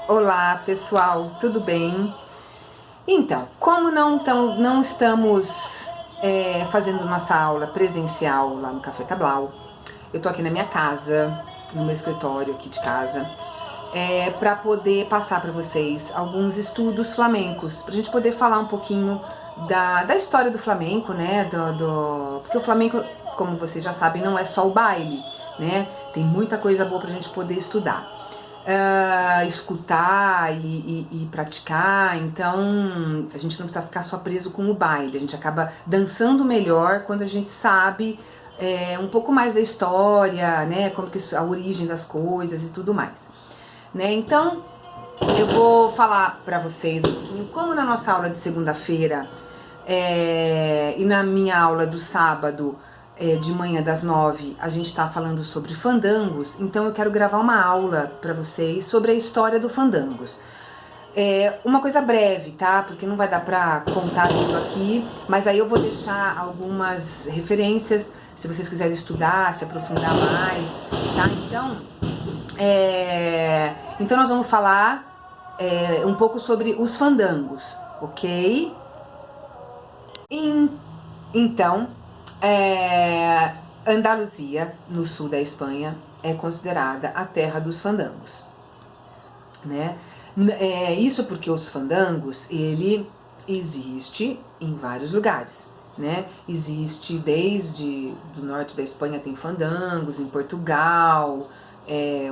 Olá pessoal, tudo bem? Então, como não estamos fazendo nossa aula presencial lá no Café Cablau, eu tô aqui na minha casa, no meu escritório aqui de casa, para poder passar para vocês alguns estudos flamencos, pra gente poder falar um pouquinho da história do flamenco, né? Porque o flamenco, como vocês já sabem, não é só o baile, né? Tem muita coisa boa pra gente poder estudar. Escutar e praticar, então a gente não precisa ficar só preso com o baile, a gente acaba dançando melhor quando a gente sabe um pouco mais da história, né, como que a origem das coisas e tudo mais, né? Então eu vou falar para vocês um pouquinho como na nossa aula de segunda-feira e na minha aula do sábado de manhã das 9 a gente tá falando sobre fandangos, então eu quero gravar uma aula para vocês sobre a história do fandangos. Uma coisa breve, tá? Porque não vai dar pra contar tudo aqui, mas aí eu vou deixar algumas referências, se vocês quiserem estudar, se aprofundar mais, tá? Então nós vamos falar um pouco sobre os fandangos, ok? Então, Andaluzia, no sul da Espanha, é considerada a terra dos fandangos, né? Isso porque os fandangos, ele existe em vários lugares, né? Existe desde do norte da Espanha tem fandangos, em Portugal,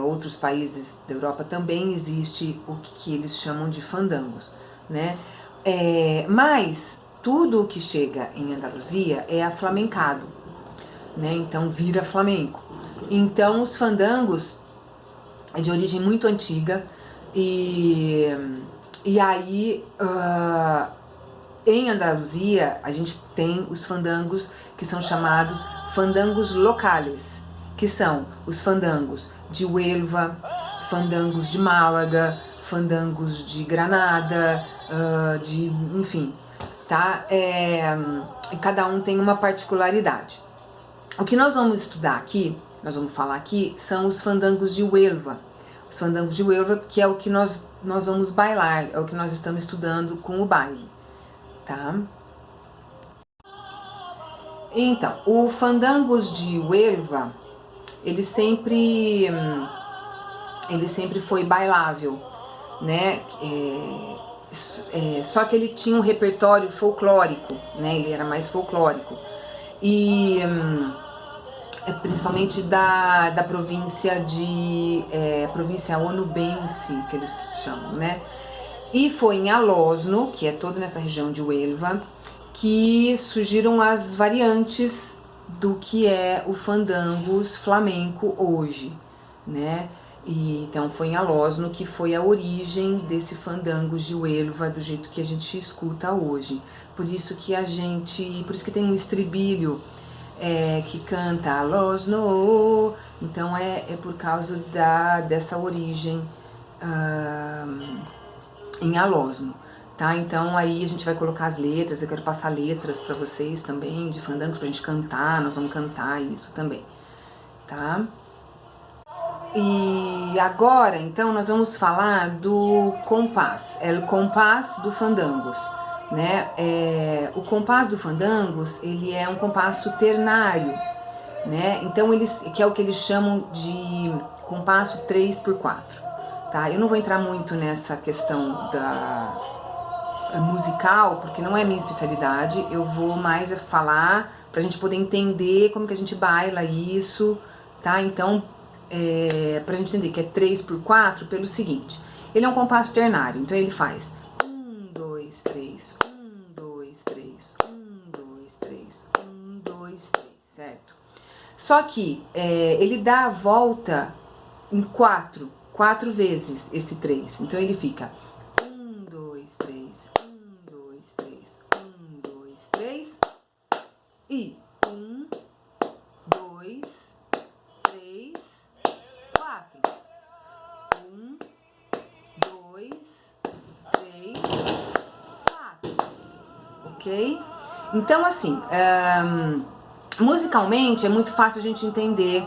outros países da Europa também existe o que eles chamam de fandangos, né? Mas tudo o que chega em Andaluzia é aflamencado, né? Então vira flamenco. Então os fandangos é de origem muito antiga e aí em Andaluzia a gente tem os fandangos que são chamados fandangos locales, que são os fandangos de Huelva, fandangos de Málaga, fandangos de Granada, enfim, tá? Cada um tem uma particularidade. O que nós vamos estudar aqui, nós vamos falar aqui, são os fandangos de Huelva. Os fandangos de Huelva, que é o que nós vamos bailar, é o que nós estamos estudando com o baile, tá? Então, o fandangos de Huelva, ele sempre foi bailável, né? Só que ele tinha um repertório folclórico, né? Ele era mais folclórico. E principalmente da província província onubense, que eles chamam, né? E foi em Alosno, que é toda nessa região de Huelva, que surgiram as variantes do que é o fandangos flamenco hoje, né? E então foi em Alosno que foi a origem desse fandangos de Huelva do jeito que a gente escuta hoje. Por isso que por isso que tem um estribilho que canta Alosno, então é por causa dessa origem em Alosno, tá? Então aí a gente vai colocar as letras, eu quero passar letras para vocês também de fandangos pra gente cantar, nós vamos cantar isso também, tá? E agora, então, nós vamos falar do compás, o compás do fandangos, né? O compás do fandangos, ele é um compasso ternário, né? Então, que é o que eles chamam de compasso 3x4, tá? Eu não vou entrar muito nessa questão da musical, porque não é minha especialidade, eu vou mais falar pra gente poder entender como que a gente baila isso, tá? Então, pra gente entender que é 3x4 pelo seguinte, ele é um compasso ternário, então ele faz 1, 2, 3, 1, 2, 3, 1, 2, 3, 1, 2, 3, certo? Só que ele dá a volta em 4 vezes esse 3, então ele fica 1, 2, 3, 1, 2, 3, 1, 2, 3 e 1, 2, 3, 4. 1, 2, 3, 4. Ok? Então, assim, musicalmente é muito fácil a gente entender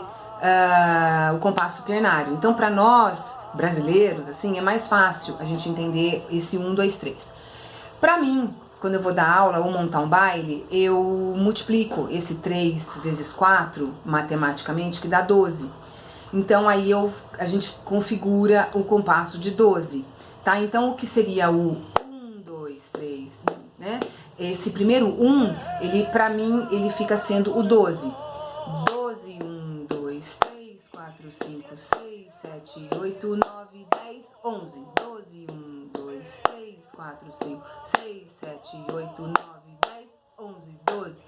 o compasso ternário. Então, para nós, brasileiros, assim, é mais fácil a gente entender esse 1, 2, 3. Pra mim, quando eu vou dar aula ou montar um baile, eu multiplico esse 3 vezes 4, matematicamente, que dá 12. Então aí a gente configura o compasso de 12, tá? Então o que seria o 1, 2, 3, né? Esse primeiro 1, ele, pra mim, ele fica sendo o 12. 12, 1, 2, 3, 4, 5, 6, 7, 8, 9, 10, 11. 12, 1, 2, 3, 4, 5, 6, 7, 8, 9, 10, 11, 12.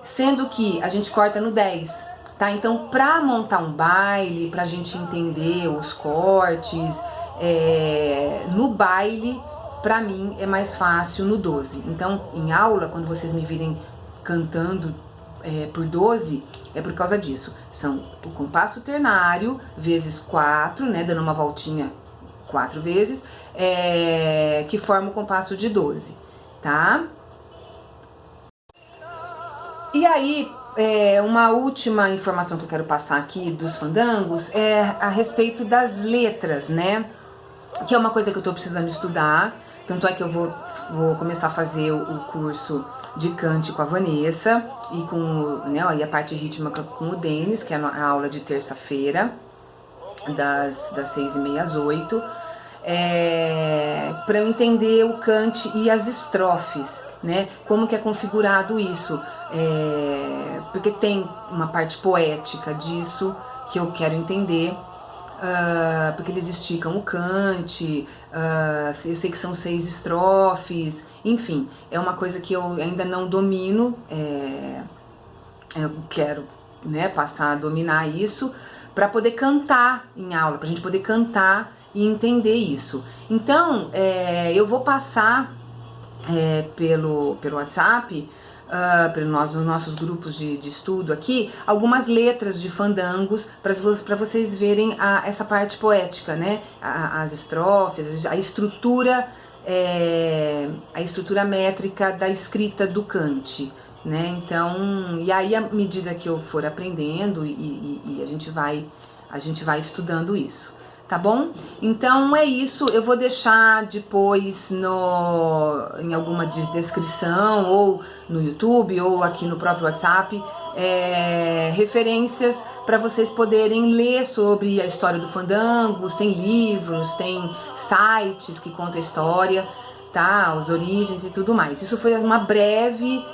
Sendo que a gente corta no 10, tá? Então, pra montar um baile, pra gente entender os cortes, no baile, pra mim, é mais fácil no 12. Então, em aula, quando vocês me virem cantando por 12, é por causa disso. São o compasso ternário vezes 4, né, dando uma voltinha 4 vezes, que forma o compasso de 12, tá? E aí, uma última informação que eu quero passar aqui dos fandangos é a respeito das letras, né? Que é uma coisa que eu tô precisando estudar, tanto é que eu vou começar a fazer o curso de cante com a Vanessa e com, né, e a parte rítmica com o Denis, que é a aula de terça-feira, das 6h30 às 8h, para eu entender o cante e as estrofes, né? Como que é configurado isso, porque tem uma parte poética disso que eu quero entender. Porque eles esticam o cante, eu sei que são 6 estrofes, enfim, é uma coisa que eu ainda não domino, eu quero, né, passar a dominar isso para poder cantar em aula, pra gente poder cantar e entender isso. Então, eu vou passar pelo WhatsApp, pelos nossos grupos de estudo aqui, algumas letras de fandangos para vocês verem essa parte poética, né? As estrofes, a estrutura métrica da escrita do cante, né? Então, e aí à medida que eu for aprendendo e a gente vai estudando isso. Tá bom? Então é isso, eu vou deixar depois em alguma descrição, ou no YouTube, ou aqui no próprio WhatsApp, referências para vocês poderem ler sobre a história do fandangos, tem livros, tem sites que contam a história, tá? As origens e tudo mais. Isso foi uma breve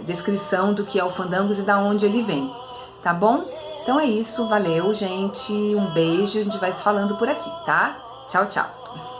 descrição do que é o fandangos e da onde ele vem, tá bom? Então é isso, valeu, gente, um beijo, a gente vai se falando por aqui, tá? Tchau, tchau!